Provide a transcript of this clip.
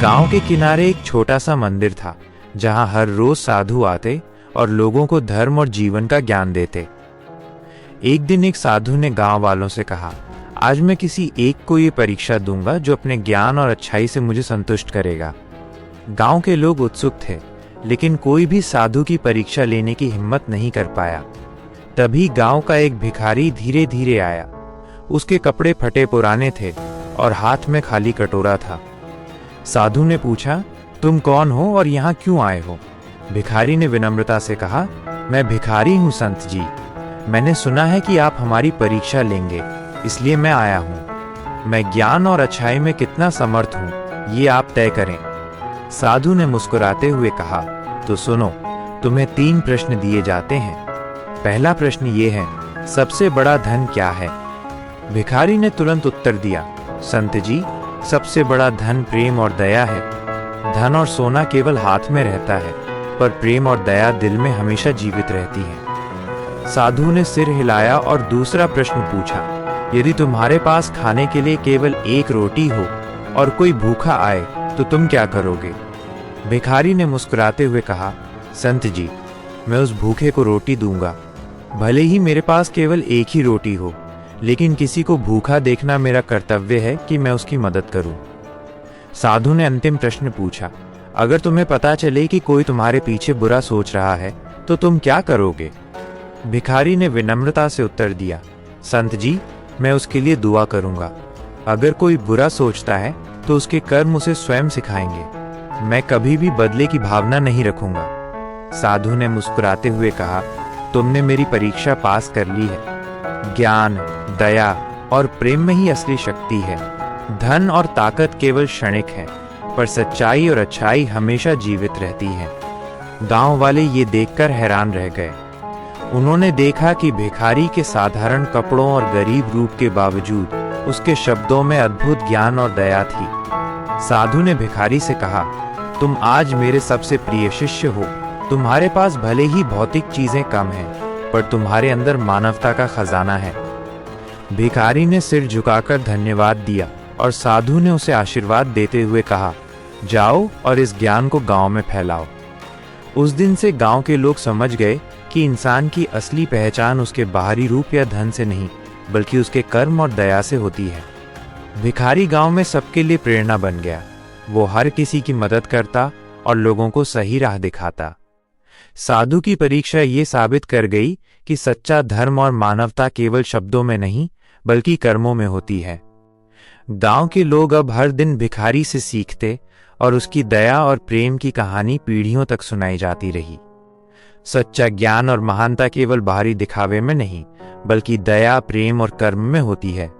गांव के किनारे एक छोटा सा मंदिर था जहां हर रोज साधु आते और लोगों को धर्म और जीवन का ज्ञान देते। एक दिन एक साधु ने गांव वालों से कहा, आज मैं किसी एक को ये परीक्षा दूंगा जो अपने ज्ञान और अच्छाई से मुझे संतुष्ट करेगा। गांव के लोग उत्सुक थे, लेकिन कोई भी साधु की परीक्षा लेने की हिम्मत नहीं कर पाया। तभी गांव का एक भिखारी धीरे धीरे आया। उसके कपड़े फटे पुराने थे और हाथ में खाली कटोरा था। साधु ने पूछा, तुम कौन हो और यहाँ क्यों आए हो? भिखारी ने विनम्रता से कहा, मैं भिखारी हूँ संत जी। मैंने सुना है कि आप हमारी परीक्षा लेंगे, इसलिए मैं आया हूँ। मैं ज्ञान और अच्छाई में कितना समर्थ हूँ, ये आप तय करें। साधु ने मुस्कुराते हुए कहा, तो सुनो, तुम्हें 3 प्रश्न दिए जाते हैं। पहला प्रश्न ये है, सबसे बड़ा धन क्या है? भिखारी ने तुरंत उत्तर दिया, संत जी, सबसे बड़ा धन प्रेम और दया है। धन और सोना केवल हाथ में रहता है, पर प्रेम और दया दिल में हमेशा जीवित रहती है। साधु ने सिर हिलाया और दूसरा प्रश्न पूछा, यदि तुम्हारे पास खाने के लिए केवल 1 रोटी हो और कोई भूखा आए तो तुम क्या करोगे? भिखारी ने मुस्कुराते हुए कहा, संत जी, मैं उस भूखे को रोटी दूंगा। भले ही मेरे पास केवल 1 ही रोटी हो, लेकिन किसी को भूखा देखना मेरा कर्तव्य है कि मैं उसकी मदद करूं। साधु ने अंतिम प्रश्न पूछा, अगर तुम्हें पता चले कि कोई तुम्हारे पीछे बुरा सोच रहा है तो तुम क्या करोगे? भिखारी ने विनम्रता से उत्तर दिया, संत जी, मैं उसके लिए दुआ करूंगा। अगर कोई बुरा सोचता है तो उसके कर्म उसे स्वयं सिखाएंगे। मैं कभी भी बदले की भावना नहीं रखूंगा। साधु ने मुस्कुराते हुए कहा, तुमने मेरी परीक्षा पास कर ली है। ज्ञान, दया और प्रेम में ही असली शक्ति है। धन और ताकत केवल क्षणिक है, पर सच्चाई और अच्छाई हमेशा जीवित रहती है। गांव वाले ये देखकर हैरान रह गए। उन्होंने देखा कि भिखारी के साधारण कपड़ों और गरीब रूप के बावजूद उसके शब्दों में अद्भुत ज्ञान और दया थी। साधु ने भिखारी से कहा, तुम आज मेरे सबसे प्रिय शिष्य हो। तुम्हारे पास भले ही भौतिक चीजें कम हैं, पर तुम्हारे अंदर मानवता का खजाना है। भिखारी ने सिर झुकाकर धन्यवाद दिया और साधु ने उसे आशीर्वाद देते हुए कहा, जाओ और इस ज्ञान को गांव में फैलाओ। उस दिन से गांव के लोग समझ गए कि इंसान की असली पहचान उसके बाहरी रूप या धन से नहीं, बल्कि उसके कर्म और दया से होती है। भिखारी गांव में सबके लिए प्रेरणा बन गया। वो हर किसी की मदद करता और लोगों को सही राह दिखाता। साधु की परीक्षा ये साबित कर गई कि सच्चा धर्म और मानवता केवल शब्दों में नहीं, बल्कि कर्मों में होती है। गांव के लोग अब हर दिन भिखारी से सीखते और उसकी दया और प्रेम की कहानी पीढ़ियों तक सुनाई जाती रही। सच्चा ज्ञान और महानता केवल बाहरी दिखावे में नहीं, बल्कि दया, प्रेम और कर्म में होती है।